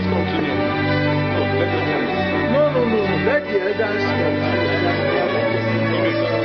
just continue. No, let the elders continue. Okay, sir.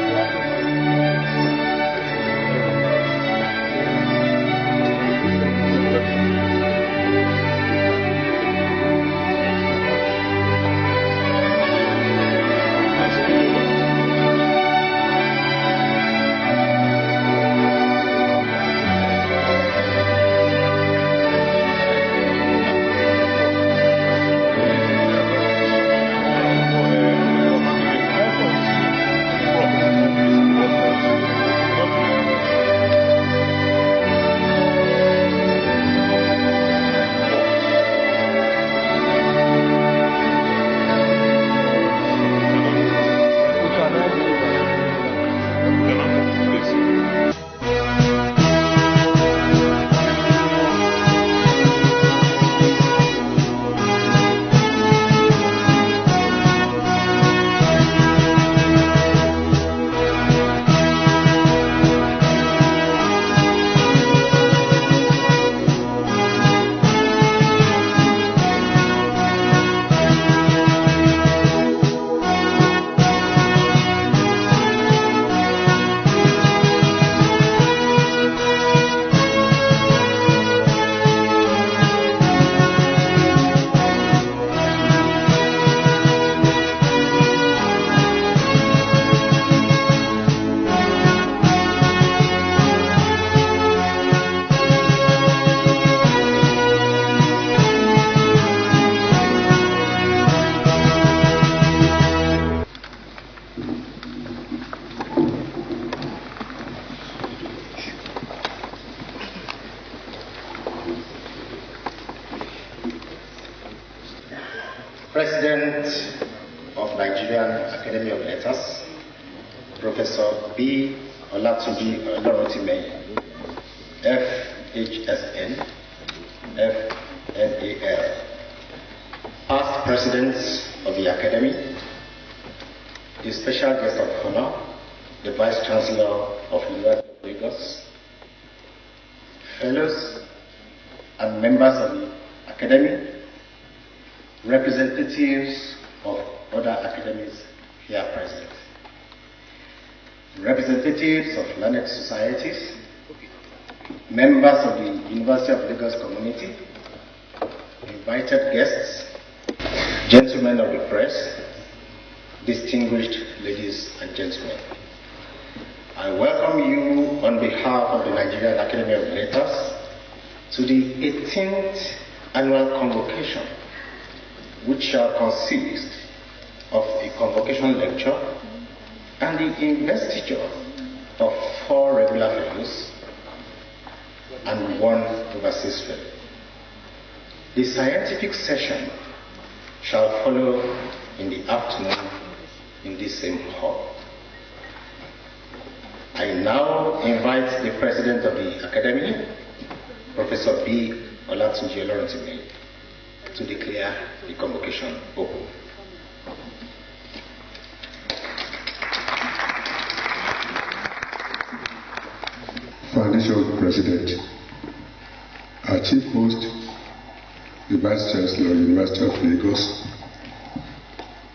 President of Nigerian Academy of Letters, Professor B. Olatunji Olorotime, FHSN, FNAL, past presidents of the Academy, the special guest of honor, the Vice Chancellor of University of Lagos, fellows and members of the Academy, representatives of other academies here present, representatives of learned societies, members of the University of Lagos community, invited guests, gentlemen of the press, distinguished ladies and gentlemen. I welcome you on behalf of the Nigerian Academy of Letters to the 18th Annual Convocation, which shall consist of a convocation lecture and the investiture of 4 regular fellows and 1 overseas fellow. The scientific session shall follow in the afternoon in this same hall. I now invite the President of the Academy, Professor B. Olatunji Olorotime, to declare the convocation open. Foundation President, our Chief Host, the Vice Chancellor of the University of Lagos,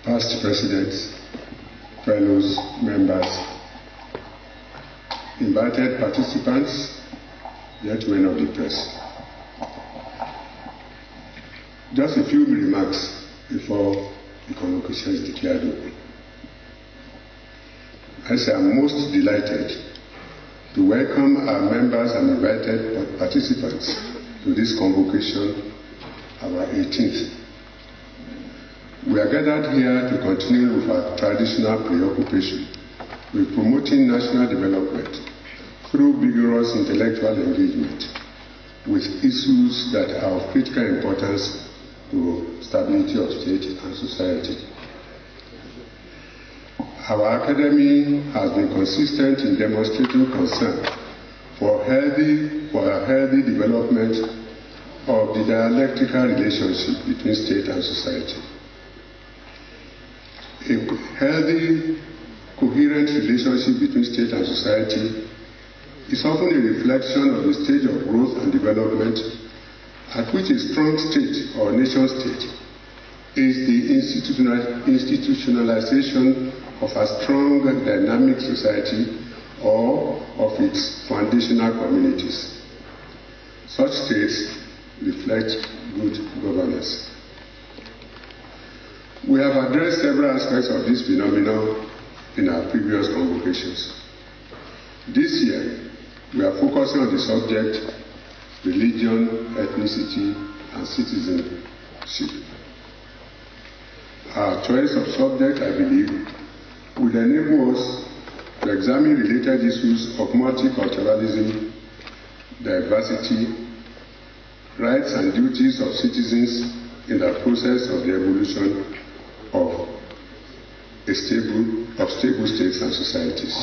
past presidents, fellows, members, invited participants, gentlemen of the press. Just a few remarks before the convocation is declared open. I am most delighted to welcome our members and invited participants to this convocation, our 18th. We are gathered here to continue with our traditional preoccupation with promoting national development through vigorous intellectual engagement with issues that are of critical importance to stability of state and society. Our Academy has been consistent in demonstrating concern for a healthy development of the dialectical relationship between state and society. A healthy, coherent relationship between state and society is often a reflection of the stage of growth and development at which a strong state or nation state is the institutionalization of a strong dynamic society or of its foundational communities. Such states reflect good governance. We have addressed several aspects of this phenomenon in our previous convocations. This year, we are focusing on the subject religion, ethnicity, and citizenship. Our choice of subject, I believe, would enable us to examine related issues of multiculturalism, diversity, rights and duties of citizens in the process of the evolution of stable states and societies.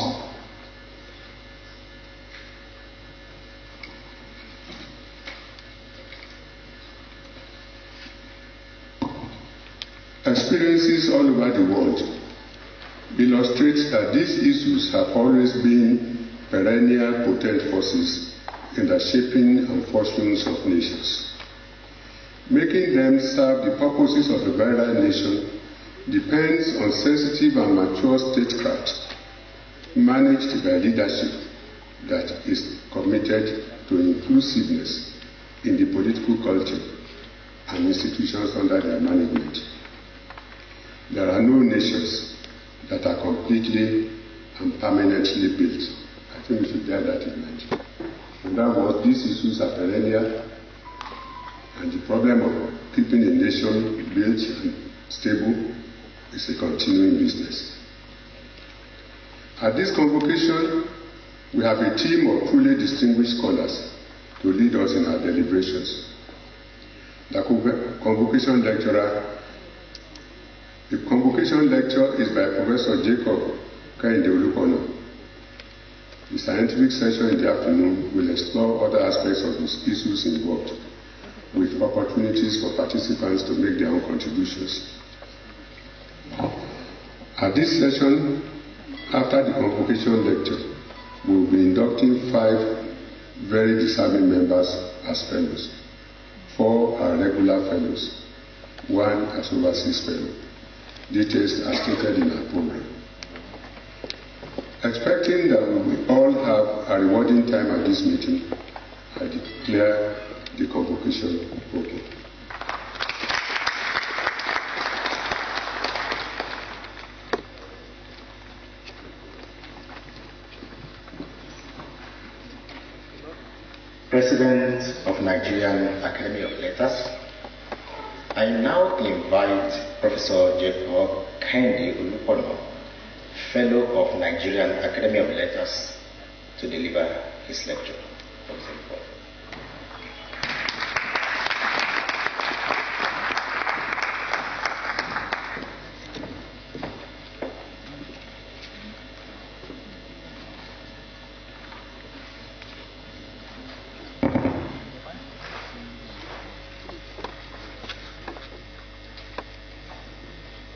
Experiences all over the world illustrate that these issues have always been perennial potent forces in the shaping and fortunes of nations. Making them serve the purposes of a virile nation depends on sensitive and mature statecraft managed by leadership that is committed to inclusiveness in the political culture and institutions under their management. There are no nations that are completely and permanently built. I think we should bear that in mind. In other words, these issues are perennial, and the problem of keeping a nation built and stable is a continuing business. At this convocation, we have a team of truly distinguished scholars to lead us in our deliberations. The convocation lecture is by Professor Jacob Kehinde-Olukono. The scientific session in the afternoon will explore other aspects of the issues involved, with opportunities for participants to make their own contributions. At this session, after the convocation lecture, we will be inducting 5 very deserving members as fellows. 4 are regular fellows, 1 as overseas fellow. Details are stated in our program. Expecting that we will all have a rewarding time at this meeting, I declare the convocation open. President of Nigerian Academy of Letters, I now invite Professor Jacob Kehinde-Olukono, Fellow of Nigerian Academy of Letters, to deliver his lecture.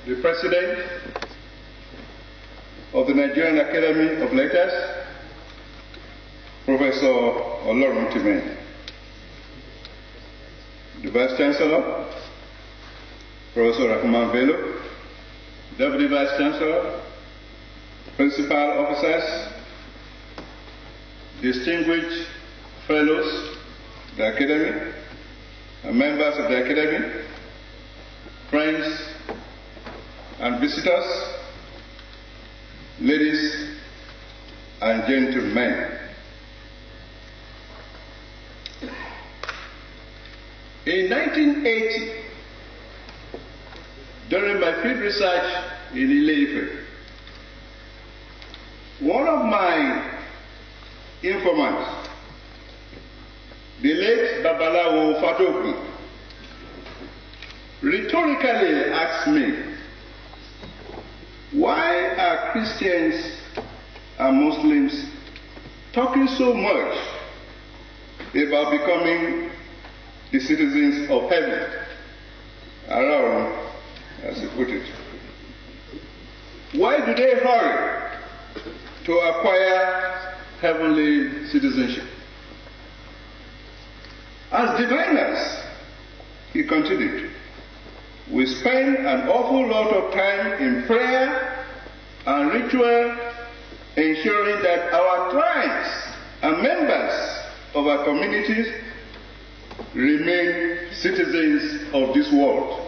The President of the Nigerian Academy of Letters, Professor Oloruntimeni, the Vice Chancellor, Professor Rahman Bello, Deputy Vice Chancellor, Principal Officers, distinguished Fellows of the Academy, and members of the Academy, friends and visitors, ladies and gentlemen. In 1980, during my field research in Ile-Ife, one of my informants, the late Babalawo Fatoku, rhetorically asked me, why are Christians and Muslims talking so much about becoming the citizens of heaven, around, as he put it? Why do they hurry to acquire heavenly citizenship? As diviners, he continued, we spend an awful lot of time in prayer and ritual, ensuring that our tribes and members of our communities remain citizens of this world.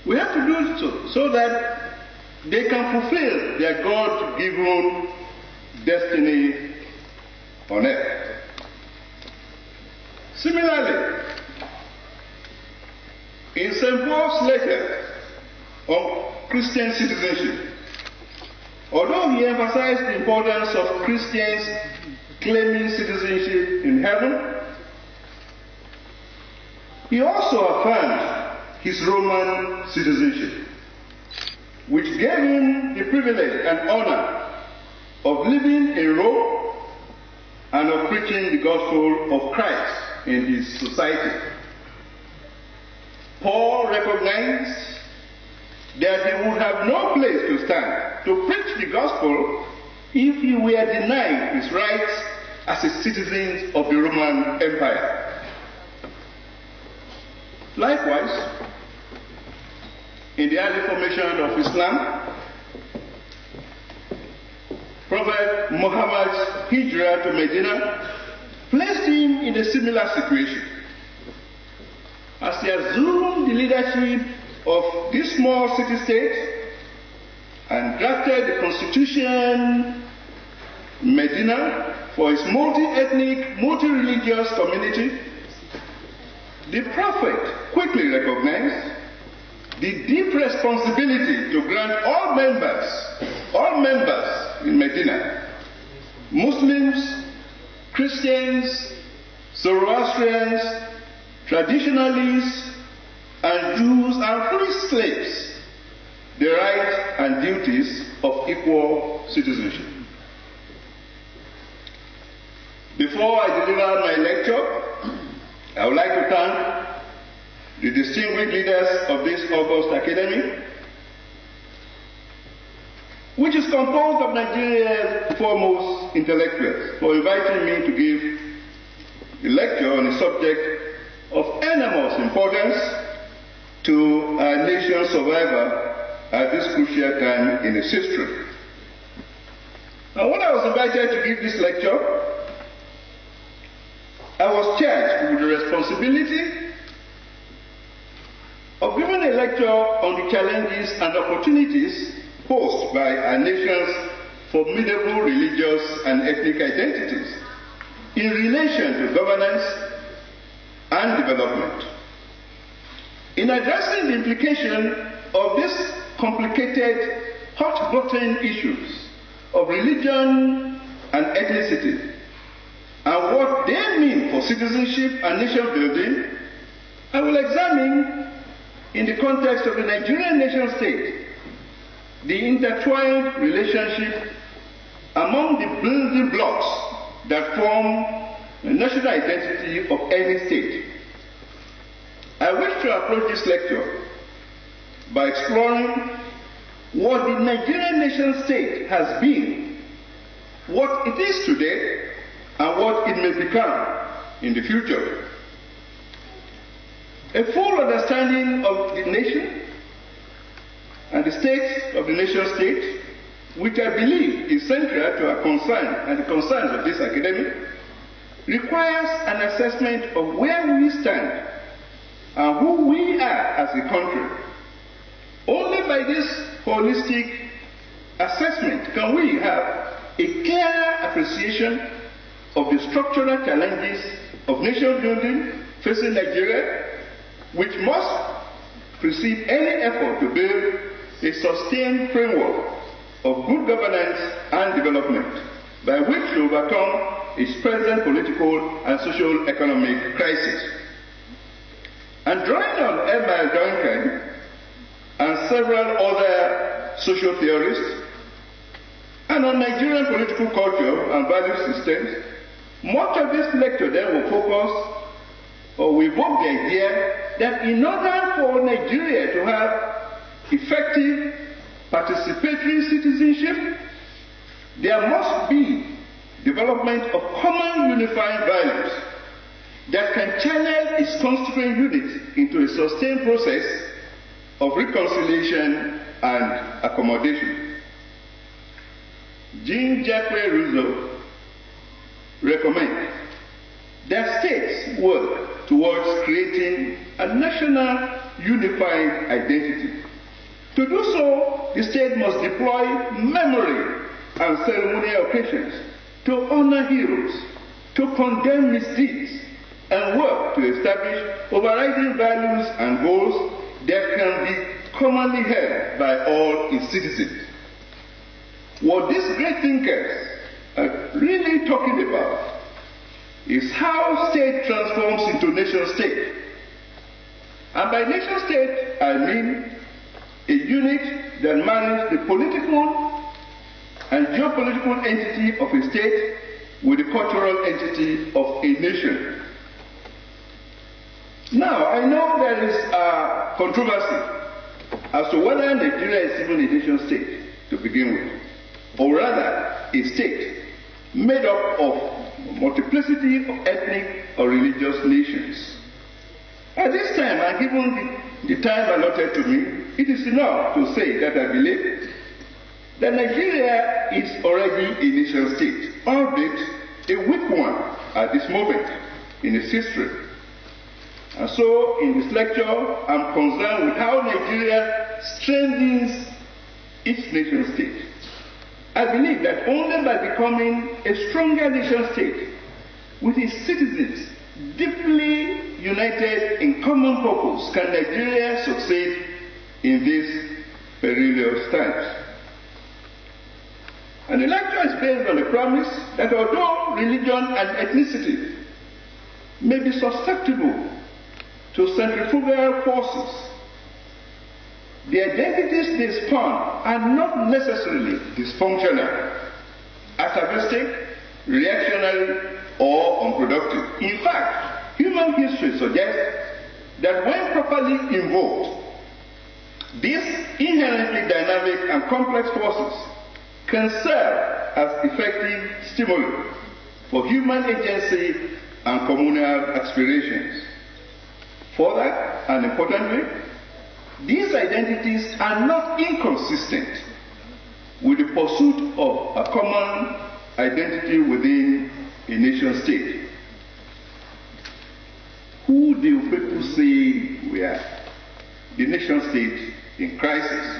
We have to do so that they can fulfill their God-given destiny on earth. Similarly, in St. Paul's letter on Christian citizenship, although he emphasized the importance of Christians claiming citizenship in heaven, he also affirmed his Roman citizenship, which gave him the privilege and honor of living in Rome and of preaching the gospel of Christ in his society. Paul recognized that he would have no place to stand to preach the gospel if he were denied his rights as a citizen of the Roman Empire. Likewise, in the early formation of Islam, Prophet Muhammad's hijrah to Medina placed him in a similar situation. As he assumed the leadership of this small city-state and drafted the constitution in Medina for its multi-ethnic, multi-religious community, the Prophet quickly recognized the deep responsibility to grant all members in Medina, Muslims, Christians, Zoroastrians, traditionalists, and Jews and free slaves, the rights and duties of equal citizenship. Before I deliver my lecture, I would like to thank the distinguished leaders of this august academy, which is composed of Nigeria's foremost intellectuals, for inviting me to give a lecture on a subject of enormous importance to our nation's survival at this crucial time in its history. Now, when I was invited to give this lecture, I was charged with the responsibility of giving a lecture on the challenges and opportunities posed by our nation's formidable religious and ethnic identities in relation to governance and development. In addressing the implication of these complicated, hot-button issues of religion and ethnicity, and what they mean for citizenship and nation building, I will examine, in the context of the Nigerian nation state, the intertwined relationship among the building blocks that form the national identity of any state. I wish to approach this lecture by exploring what the Nigerian nation state has been, what it is today, and what it may become in the future. A full understanding of the nation and the state of the nation state, which I believe is central to our concern and the concerns of this academy, requires an assessment of where we stand and who we are as a country. Only by this holistic assessment can we have a clear appreciation of the structural challenges of nation building facing Nigeria, which must precede any effort to build a sustained framework of good governance and development by which to overcome its present political and social-economic crisis. And drawing on Emile Duncan and several other social theorists, and on Nigerian political culture and value systems, much of this lecture then will focus or we evoke the idea that in order for Nigeria to have effective participatory citizenship, there must be development of common unifying values that can channel its constituent units into a sustained process of reconciliation and accommodation. Jean-Jacques Rousseau recommends that states work towards creating a national unifying identity. To do so, the state must deploy memory and ceremonial occasions to honor heroes, to condemn misdeeds, and work to establish overriding values and goals that can be commonly held by all its citizens. What these great thinkers are really talking about is how state transforms into nation state. And by nation state, I mean a unit that marries the political and geopolitical entity of a state with the cultural entity of a nation. Now, I know there is a controversy as to whether Nigeria is even a nation state to begin with, or rather a state made up of multiplicity of ethnic or religious nations. At this time, and given the time allotted to me, it is enough to say that I believe that Nigeria is already a nation state, albeit a weak one at this moment in its history. And so, in this lecture, I'm concerned with how Nigeria strengthens its nation state. I believe that only by becoming a stronger nation state, with its citizens deeply united in common purpose, can Nigeria succeed in these perilous times. And the lecture is based on the premise that although religion and ethnicity may be susceptible to centrifugal forces, the identities they spawn are not necessarily dysfunctional, atavistic, reactionary, or unproductive. In fact, human history suggests that when properly invoked, these inherently dynamic and complex forces can serve as effective stimuli for human agency and communal aspirations. Further, and importantly, these identities are not inconsistent with the pursuit of a common identity within a nation state. Who do people say we are? The nation state in crisis.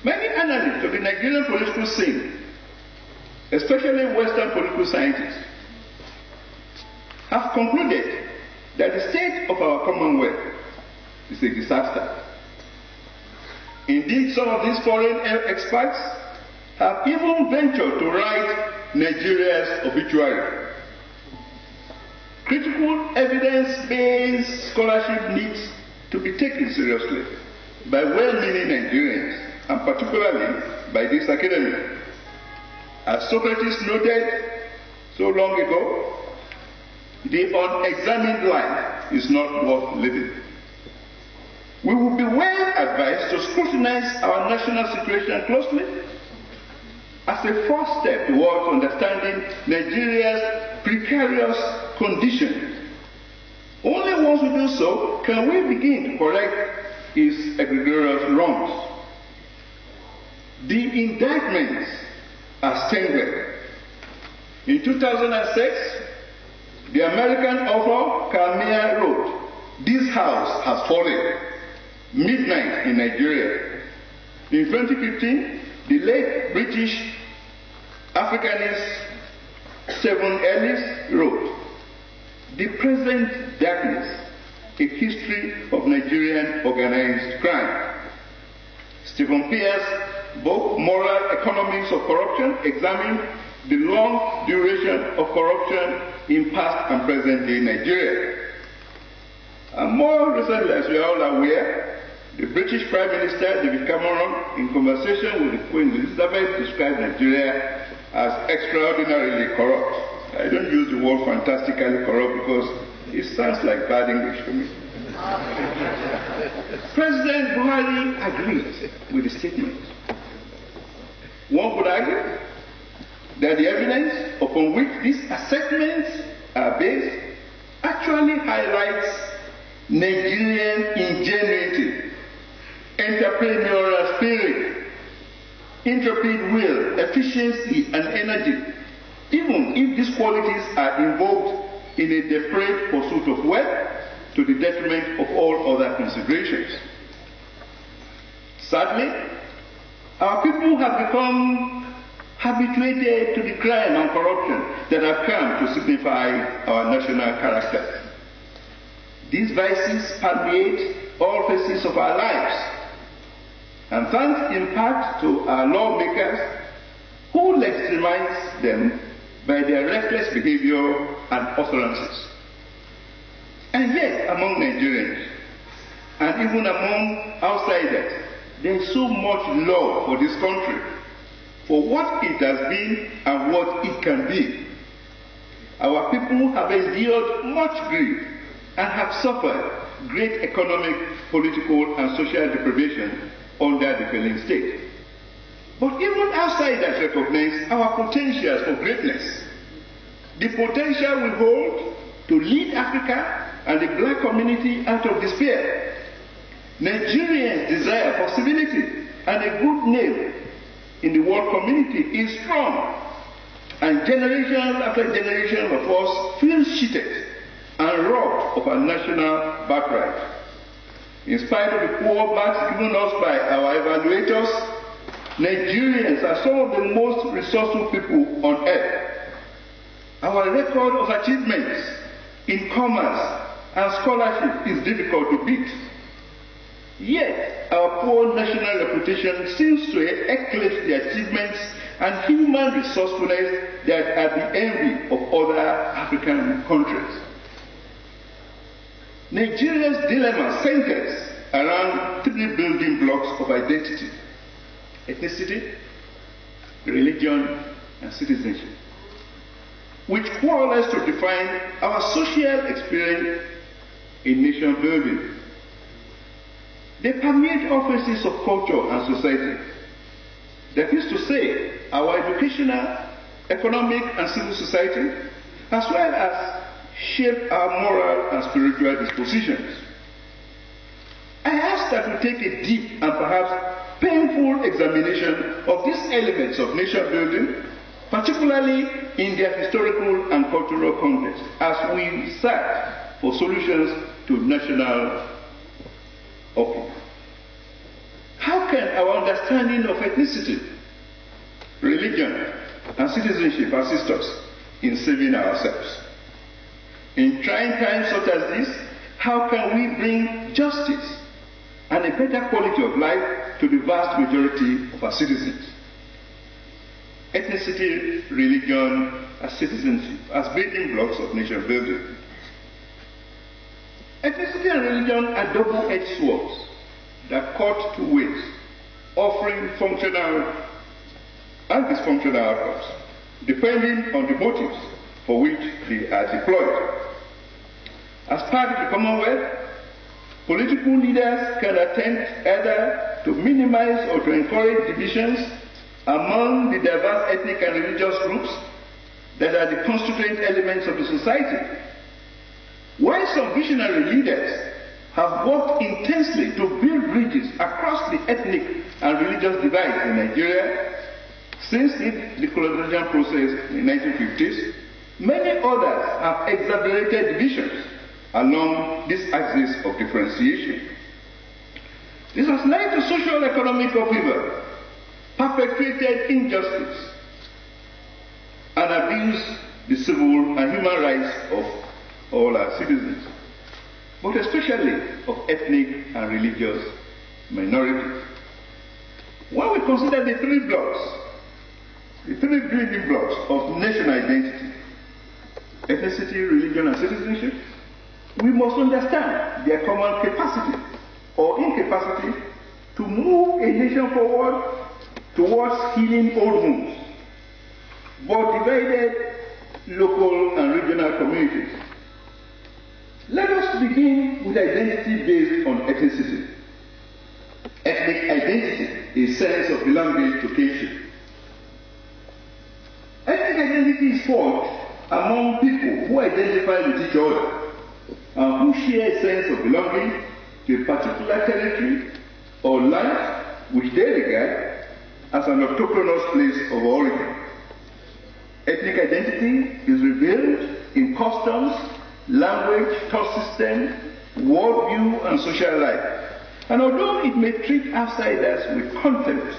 Many analysts of the Nigerian political scene, especially Western political scientists, have concluded that the state of our Commonwealth is a disaster. Indeed, some of these foreign experts have even ventured to write Nigeria's obituary. Critical evidence-based scholarship needs to be taken seriously by well-meaning Nigerians, and particularly by this academy. As Socrates noted so long ago, the unexamined life is not worth living. We would be well advised to scrutinize our national situation closely as a first step towards understanding Nigeria's precarious condition. Only once we do so can we begin to correct its egregious wrongs. The indictments are staggering. In 2006, the American author Kamia wrote, "This house has fallen. Midnight in Nigeria." In 2015, the late British Africanist Stephen Ellis wrote, "The Present Darkness, a History of Nigerian Organized Crime." Stephen Pierce's book, Moral Economics of Corruption, examined the long duration of corruption in past and present day Nigeria. And more recently, as we are all aware, the British Prime Minister David Cameron, in conversation with the Queen Elizabeth, described Nigeria as extraordinarily corrupt. I don't use the word fantastically corrupt because it sounds like bad English to me. President Buhari agreed with the statement. One could argue that the evidence upon which these assessments are based actually highlights Nigerian ingenuity, entrepreneurial spirit, intrepid will, efficiency, and energy, even if these qualities are invoked in a desperate pursuit of wealth to the detriment of all other considerations. Sadly, our people have become habituated to the crime and corruption that have come to signify our national character. These vices permeate all phases of our lives, and thanks in part to our lawmakers who legitimize them by their reckless behavior and utterances. And yet, among Nigerians, and even among outsiders, there is so much love for this country, for what it has been and what it can be. Our people have endured much grief and have suffered great economic, political, and social deprivation under the failing state. But even outsiders recognize our potentials for greatness, the potential we hold to lead Africa and the black community out of despair. Nigerians desire possibility, and a good name in the world community is strong, and generation after generation of us feel cheated and robbed of our national birthright. In spite of the poor marks given us by our evaluators, Nigerians are some of the most resourceful people on earth. Our record of achievements in commerce and scholarship is difficult to beat. Yet, our poor national reputation seems to eclipse the achievements and human resourcefulness that are the envy of other African countries. Nigeria's dilemma centers around three building blocks of identity: ethnicity, religion, and citizenship, which coalesce to define our social experience in nation building. They permeate all phases of culture and society. That is to say, our educational, economic, and civil society, as well as shape our moral and spiritual dispositions. I ask that we take a deep and perhaps painful examination of these elements of nation building, particularly in their historical and cultural context, as we search for solutions to national upheaval. How can our understanding of ethnicity, religion, and citizenship assist us in saving ourselves? In trying times such as this, how can we bring justice and a better quality of life to the vast majority of our citizens? Ethnicity, religion, and citizenship as building blocks of nation building. Ethnicity and religion are double-edged swords that cut two ways, offering functional and dysfunctional outcomes, depending on the motives for which they are deployed. As part of the Commonwealth, political leaders can attempt either to minimize or to encourage divisions among the diverse ethnic and religious groups that are the constituent elements of the society. While some visionary leaders have worked intensely to build bridges across the ethnic and religious divides in Nigeria since the decolonization process in the 1950s, many others have exacerbated divisions along this axis of differentiation. This has led to social economic upheaval, perpetuated injustice, and abused the civil and human rights of all our citizens, but especially of ethnic and religious minorities. When we consider the three building blocks of national identity, ethnicity, religion, and citizenship, we must understand their common capacity or incapacity to move a nation forward towards healing old wounds, but divided local and regional communities. Let us begin with identity based on ethnicity. Ethnic identity is a sense of belonging to kinship. is forged among people who identify with each other and who share a sense of belonging to a particular territory or land which they regard as an autochthonous place of origin. Ethnic identity is revealed in customs, language, thought system, worldview, and social life. And although it may treat outsiders with contempt,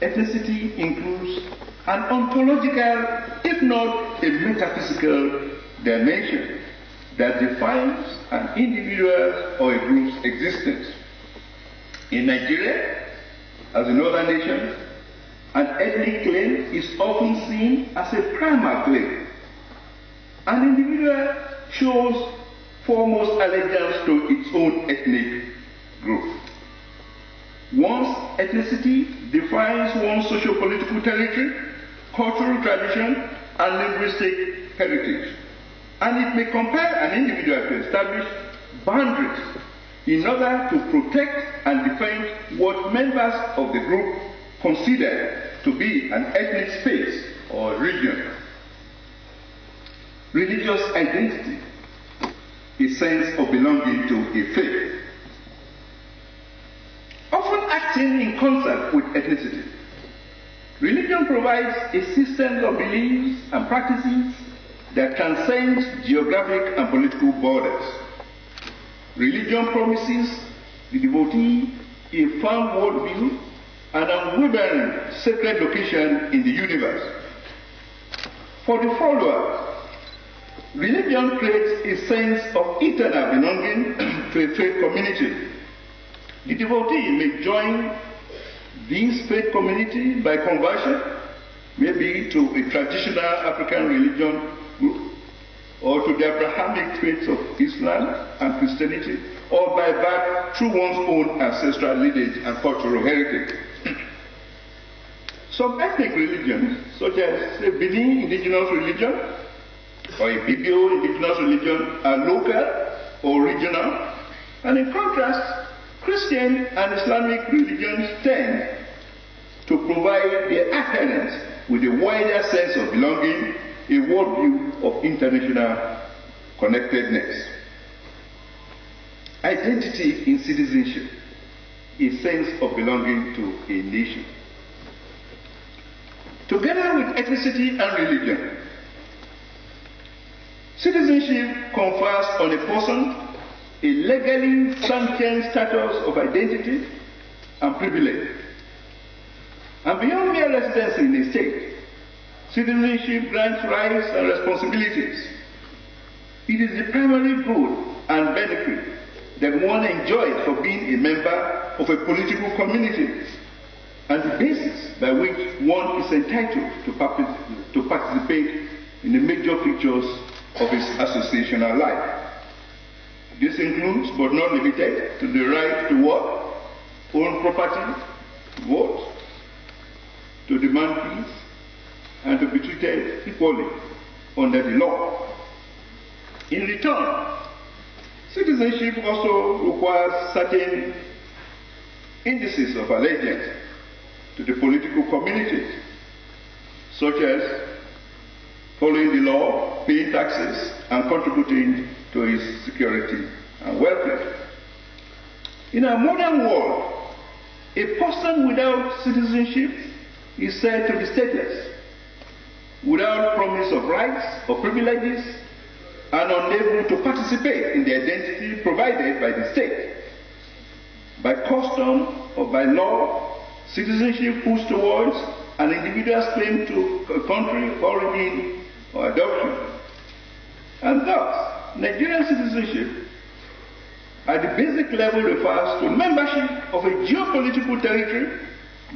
ethnicity includes an ontological, if not a metaphysical, dimension that defines an individual or a group's existence. In Nigeria, as in other nations, an ethnic claim is often seen as a primal claim. An individual shows foremost allegiance to its own ethnic group. One's ethnicity defines one's socio-political territory, cultural tradition, and linguistic heritage. And it may compel an individual to establish boundaries in order to protect and defend what members of the group consider to be an ethnic space or region. Religious identity, a sense of belonging to a faith, often acting in concert with ethnicity. Religion provides a system of beliefs and practices that transcends geographic and political borders. Religion promises the devotee a firm worldview and unwavering sacred location in the universe. For the follower, religion creates a sense of eternal belonging to a faith community. The devotee may join this faith community by conversion, maybe to a traditional African religion group, or to the Abrahamic faiths of Islam and Christianity, or by birth through one's own ancestral lineage and cultural heritage. Some ethnic religions, such as the Benin indigenous religion or a Ibibio indigenous religion, are local or regional, and in contrast, Christian and Islamic religions tend to provide their adherents with a wider sense of belonging, a worldview of international connectedness. Identity in citizenship, a sense of belonging to a nation. Together with ethnicity and religion, citizenship confers on a person a legally sanctioned status of identity and privilege. And beyond mere residency in a state, citizenship grants rights and responsibilities. It is the primary good and benefit that one enjoys for being a member of a political community, and the basis by which one is entitled to participate in the major features of his associational life. This includes, but not limited to, the right to work, own property, vote, to demand peace, and to be treated equally under the law. In return, citizenship also requires certain indices of allegiance to the political community, such as following the law, paying taxes, and contributing to its security and welfare. In our modern world, a person without citizenship is said to be stateless, without promise of rights or privileges, and unable to participate in the identity provided by the state. By custom or by law, citizenship puts towards an individual's claim to a country of origin or adoption. And thus, Nigerian citizenship at the basic level refers to membership of a geopolitical territory,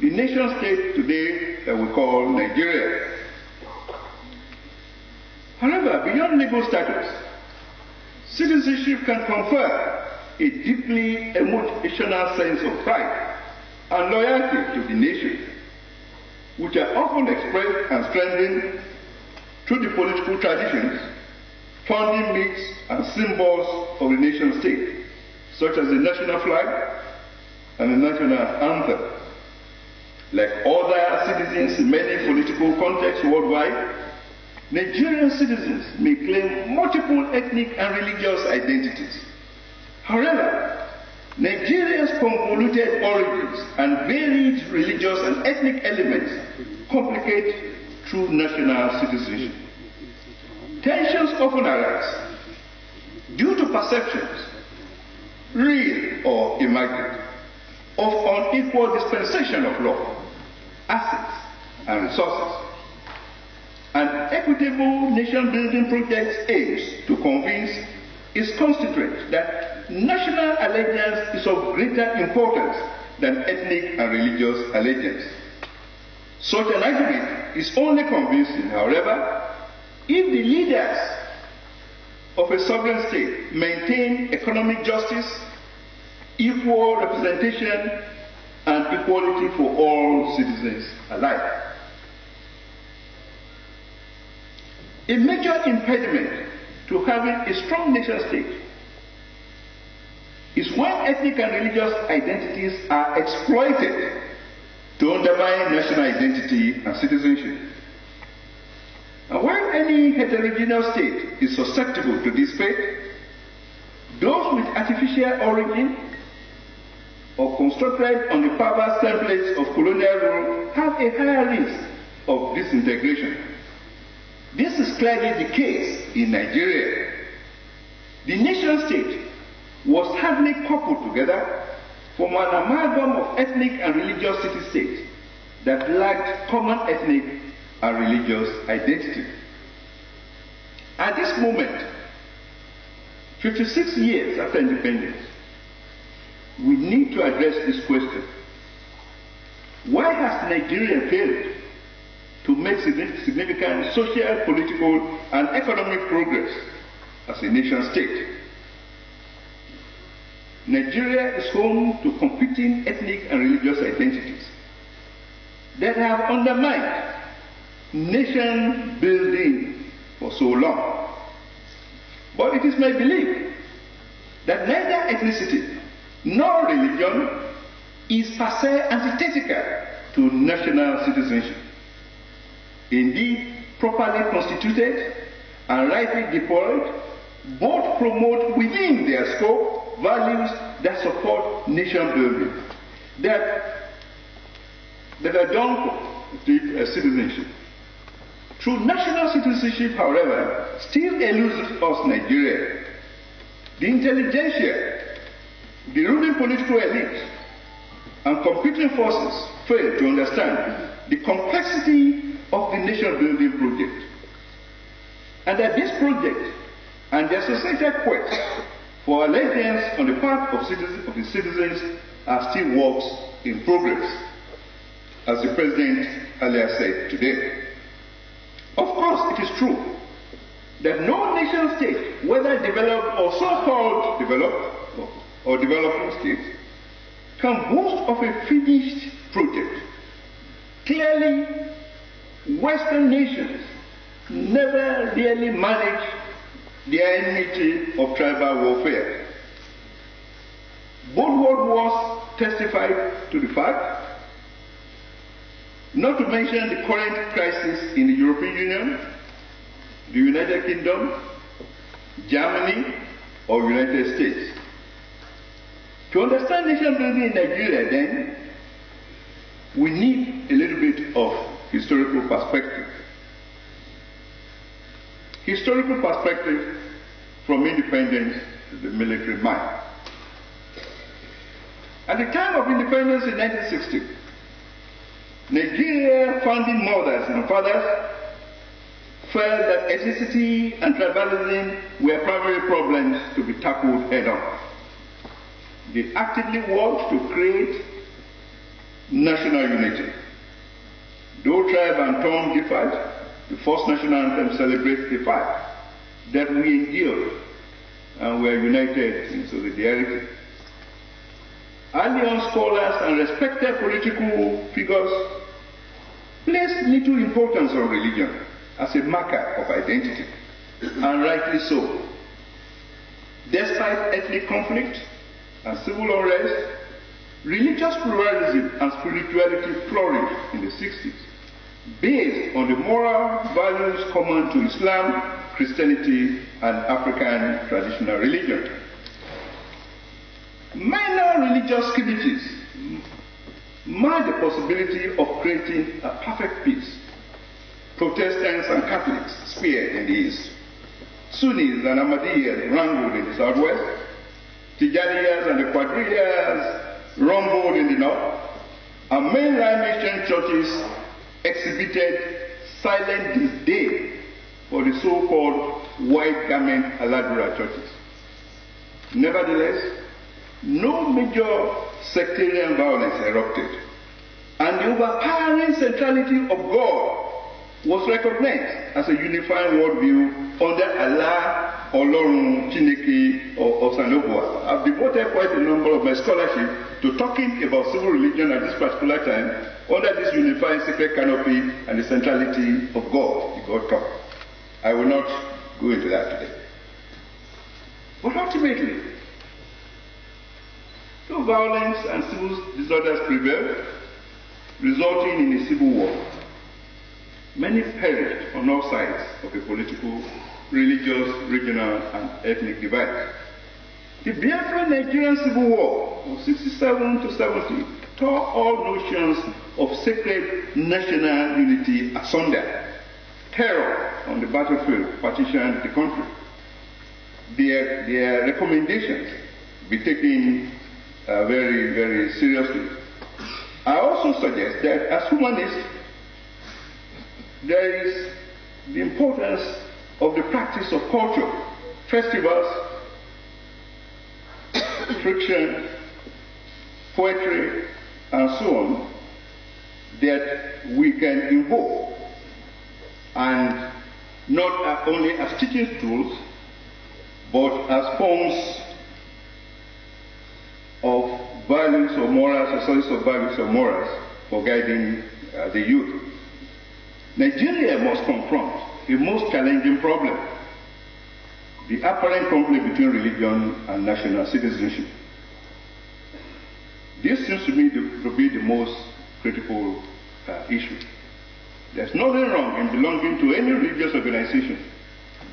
the nation state today that we call Nigeria. However, beyond legal status, citizenship can confer a deeply emotional sense of pride and loyalty to the nation, which are often expressed and strengthened through the political traditions, founding myths, and symbols of the nation state, such as the national flag and the national anthem. Like other citizens in many political contexts worldwide, Nigerian citizens may claim multiple ethnic and religious identities. However, Nigeria's convoluted origins and varied religious and ethnic elements complicate true national citizenship. Tensions often arise due to perceptions, real or imagined, of unequal dispensation of law, assets, and resources. An equitable nation-building project aims to convince its constituents that national allegiance is of greater importance than ethnic and religious allegiance. Such an argument is only convincing, however, if the leaders of a sovereign state maintain economic justice, equal representation, and equality for all citizens alike. A major impediment to having a strong nation state is when ethnic and religious identities are exploited to undermine national identity and citizenship. And when any heterogeneous state is susceptible to this fate, those with artificial origin or constructed on the perverse templates of colonial rule have a higher risk of disintegration. This is clearly the case in Nigeria. The nation state was hardly coupled together from an amalgam of ethnic and religious city-states that lacked common ethnic and religious identity. At this moment, 56 years after independence, we need to address this question. Why has Nigeria failed to make significant social, political, and economic progress as a nation state? Nigeria is home to competing ethnic and religious identities that have undermined nation building for so long. But it is my belief that neither ethnicity nor religion is per se antithetical to national citizenship. Indeed, properly constituted and rightly deployed, both promote within their scope values that support nation building, that are done to citizenship. True national citizenship, however, still eludes us Nigeria. The intelligentsia, the ruling political elite, and competing forces fail to understand the complexity of the nation-building project, and that this project and the associated quest for allegiance on the part of the citizens are still works in progress, as the President earlier said today. Of course, it is true that no nation state, whether developed or so-called developed or developing state, can boast of a finished project. Clearly, Western nations never really managed their enmity of tribal warfare. Both world wars testified to the fact, not to mention the current crisis in the European Union, the United Kingdom, Germany, or United States. To understand nation building in Nigeria, then, we need a little bit of historical perspective. Historical perspective from independence to the military might. At the time of independence in 1960, Nigeria founding mothers and fathers felt that ethnicity and tribalism were primary problems to be tackled head-on. They actively worked to create national unity. Though tribe and tongue differed, the first national anthem celebrates the fact that we endured and were united in solidarity. Early on, scholars and respected political figures placed little importance on religion as a marker of identity, and rightly so. Despite ethnic conflict and civil unrest, religious pluralism and spirituality flourished in the 60s, based on the moral values common to Islam, Christianity, and African traditional religion. Minor religious schisms mark the possibility of creating a perfect peace. Protestants and Catholics speared in the east, Sunnis and Ahmadiyas wrangled in the southwest, Tijaniyas and the Qadriyas rumbled in the north, and mainline Christian churches exhibited silent disdain for the so-called white garment Aladura churches. Nevertheless, no major sectarian violence erupted, and the overpowering centrality of God was recognized as a unifying worldview under Allah, Olorun, Chineke, or Osanobua. I've devoted quite a number of my scholarship to talking about civil religion at this particular time under this unifying sacred canopy and the centrality of God, the God talk. I will not go into that today. But ultimately, though violence and civil disorders prevailed, resulting in a civil war, many perished on all sides of the political, religious, regional, and ethnic divide. The Biafran Nigerian Civil War of 67 to 70 tore all notions of sacred national unity asunder. Terror on the battlefield partitioned the country. Their recommendations be taken very, very seriously. I also suggest that as humanists, there is the importance of the practice of culture, festivals, fiction, poetry, and so on, that we can invoke, and not only as teaching tools, but as forms of values or morals, or sources of values or morals for guiding the youth. Nigeria must confront a most challenging problem: the apparent conflict between religion and national citizenship. This seems to me to be the most critical issue. There's nothing wrong in belonging to any religious organization,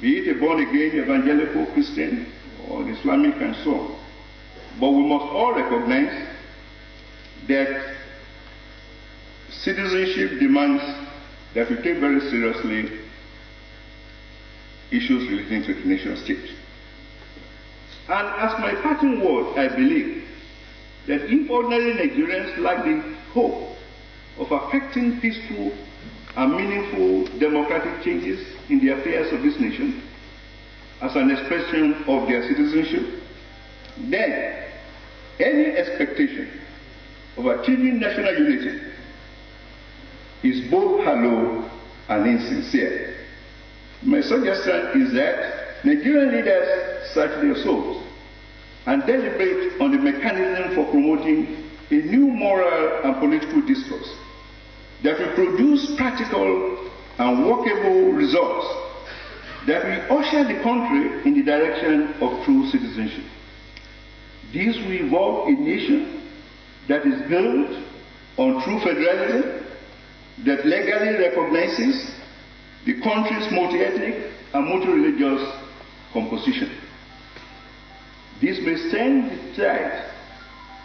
be it a born-again evangelical Christian or Islamic and so on. But we must all recognize that citizenship demands that we take very seriously issues relating to the nation state. And as my parting word, I believe that if ordinary Nigerians lack the hope of affecting peaceful and meaningful democratic changes in the affairs of this nation as an expression of their citizenship, then any expectation of achieving national unity is both hollow and insincere. My suggestion is that Nigerian leaders search their souls and deliberate on the mechanism for promoting a new moral and political discourse that will produce practical and workable results that will usher the country in the direction of true citizenship. This will involve a nation that is built on true federalism, that legally recognizes the country's multi-ethnic and multi-religious composition. This may send the tide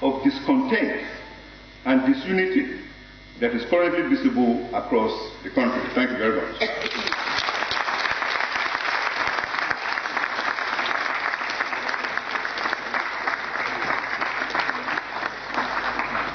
of discontent and disunity that is currently visible across the country. Thank you very much.